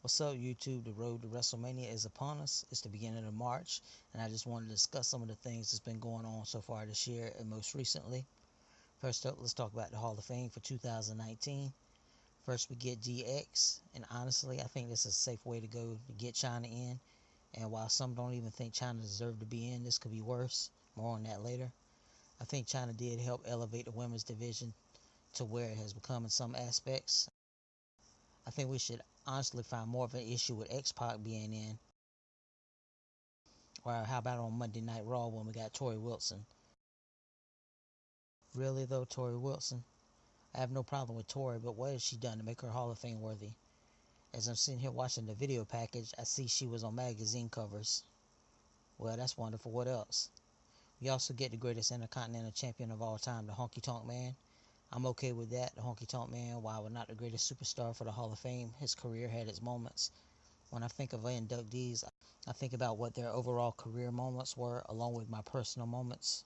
What's up, YouTube? The road to WrestleMania is upon us. It's the beginning of March, and I just wanted to discuss some of the things that's been going on so far this year and most recently. First up, let's talk about the Hall of Fame for 2019. First, we get DX, and honestly, I think this is a safe way to go to get China in. And while some don't even think China deserved to be in, this could be worse. More on that later. I think China did help elevate the women's division to where it has become in some aspects. I think we should honestly find more of an issue with X-Pac being in. Or how about on Monday Night Raw when we got Tori Wilson? Really though, Tori Wilson? I have no problem with Tori, but what has she done to make her Hall of Fame worthy? As I'm sitting here watching the video package, I see she was on magazine covers. Well, that's wonderful. What else? We also get the greatest Intercontinental Champion of all time, the Honky Tonk Man. I'm okay with that. The Honky Tonk Man, while not the greatest superstar for the Hall of Fame, his career had its moments. When I think of inductees, I think about what their overall career moments were, along with my personal moments.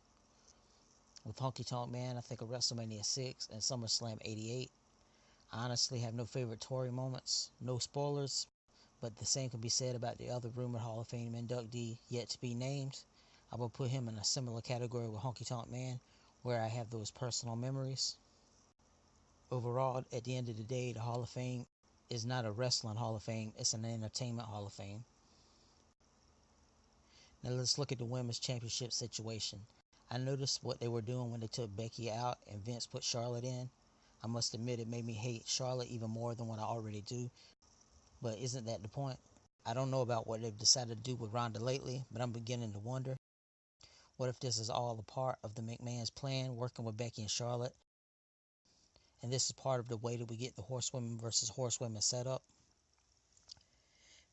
With Honky Tonk Man, I think of WrestleMania 6 and SummerSlam 88. I honestly have no favorite Tory moments. No spoilers, but the same can be said about the other rumored Hall of Fame inductee yet to be named. I will put him in a similar category with Honky Tonk Man, where I have those personal memories. Overall, at the end of the day, the Hall of Fame is not a wrestling Hall of Fame, it's an entertainment Hall of Fame. Now let's look at the women's championship situation. I noticed what they were doing when they took Becky out and Vince put Charlotte in. I must admit it made me hate Charlotte even more than what I already do. But isn't that the point? I don't know about what they've decided to do with Ronda lately, but I'm beginning to wonder. What if this is all a part of the McMahon's plan, working with Becky and Charlotte? And this is part of the way that we get the horsewomen versus horsewomen set up?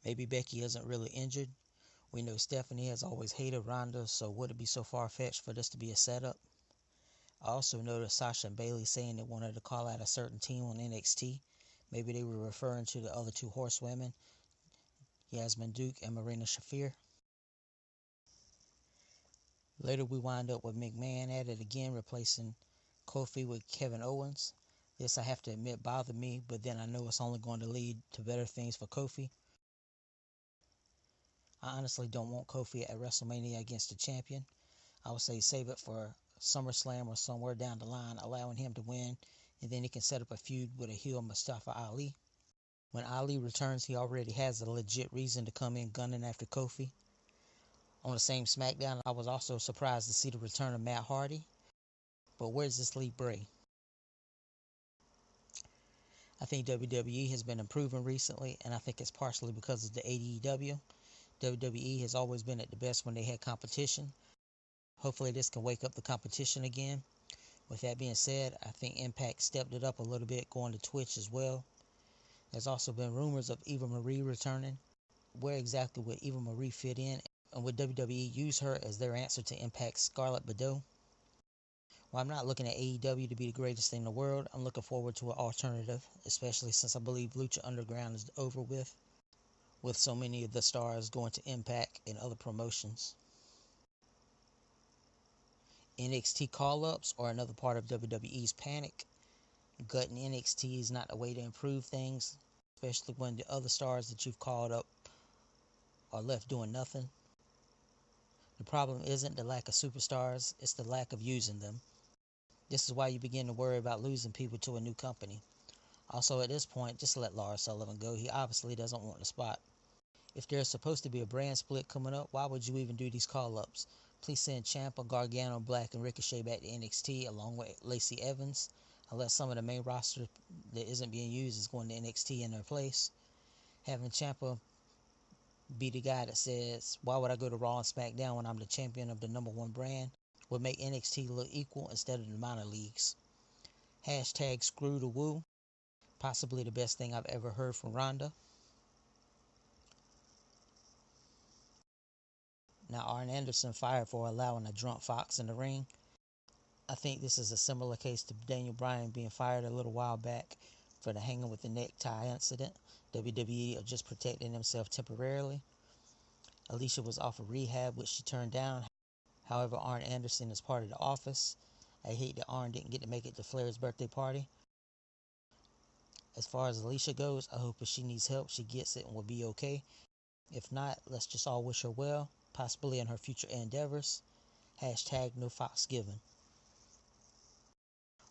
Maybe Becky isn't really injured. We know Stephanie has always hated Ronda, so would it be so far-fetched for this to be a setup? I also noticed Sasha and Bayley saying they wanted to call out a certain team on NXT. Maybe they were referring to the other two horsewomen, Yasmin Duke and Marina Shafir. Later we wind up with McMahon at it again, replacing Kofi with Kevin Owens. This, I have to admit, bothered me, but then I know it's only going to lead to better things for Kofi. I honestly don't want Kofi at WrestleMania against the champion. I would say save it for SummerSlam or somewhere down the line, allowing him to win, and then he can set up a feud with a heel Mustafa Ali. When Ali returns, he already has a legit reason to come in gunning after Kofi. On the same SmackDown, I was also surprised to see the return of Matt Hardy. But where does this leave Bray? I think WWE has been improving recently, and I think it's partially because of the AEW. WWE has always been at the best when they had competition. Hopefully this can wake up the competition again. With that being said, I think Impact stepped it up a little bit, going to Twitch as well. There's also been rumors of Eva Marie returning. Where exactly would Eva Marie fit in? And would WWE use her as their answer to Impact's Scarlett Bordeaux? While I'm not looking at AEW to be the greatest thing in the world, I'm looking forward to an alternative, especially since I believe Lucha Underground is over with so many of the stars going to Impact and other promotions. NXT call-ups are another part of WWE's panic. Gutting NXT is not a way to improve things, especially when the other stars that you've called up are left doing nothing. The problem isn't the lack of superstars, it's the lack of using them. This is why you begin to worry about losing people to a new company. Also, at this point, just let Lars Sullivan go. He obviously doesn't want the spot. If there's supposed to be a brand split coming up, why would you even do these call-ups? Please send Ciampa, Gargano, Black, and Ricochet back to NXT along with Lacey Evans, unless some of the main roster that isn't being used is going to NXT in their place. Having Ciampa be the guy that says, why would I go to Raw and SmackDown when I'm the champion of the number one brand, would make NXT look equal instead of the minor leagues. Hashtag screw the woo. Possibly the best thing I've ever heard from Ronda. Now, Arn Anderson fired for allowing a drunk Fox in the ring. I think this is a similar case to Daniel Bryan being fired a little while back for the hanging with the necktie incident. WWE are just protecting themselves temporarily. Alicia was offered rehab, which she turned down. However, Arn Anderson is part of the Office. I hate that Arn didn't get to make it to Flair's birthday party. As far as Alicia goes, I hope if she needs help, she gets it and will be okay. If not, let's just all wish her well, possibly in her future endeavors. Hashtag no fox given.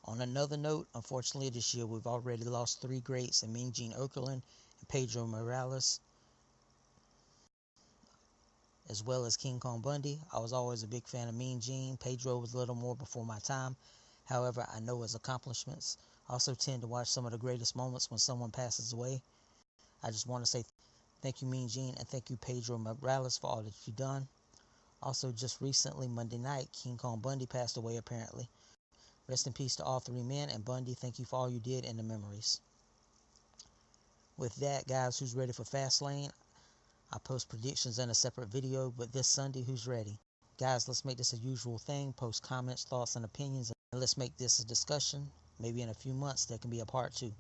On another note, unfortunately this year we've already lost three greats in Mean Gene Okerlund and Pedro Morales, as well as King Kong Bundy. I was always a big fan of Mean Gene. Pedro was a little more before my time. However, I know his accomplishments. I also tend to watch some of the greatest moments when someone passes away. I just want to say thank you, Mean Gene, and thank you, Pedro Morales, for all that you've done. Also, just recently, Monday night, King Kong Bundy passed away, apparently. Rest in peace to all three men, and Bundy, thank you for all you did and the memories. With that, guys, who's ready for Fastlane? I post predictions in a separate video, but this Sunday, who's ready? Guys, let's make this a usual thing. Post comments, thoughts, and opinions, and let's make this a discussion. Maybe in a few months, there can be a part 2.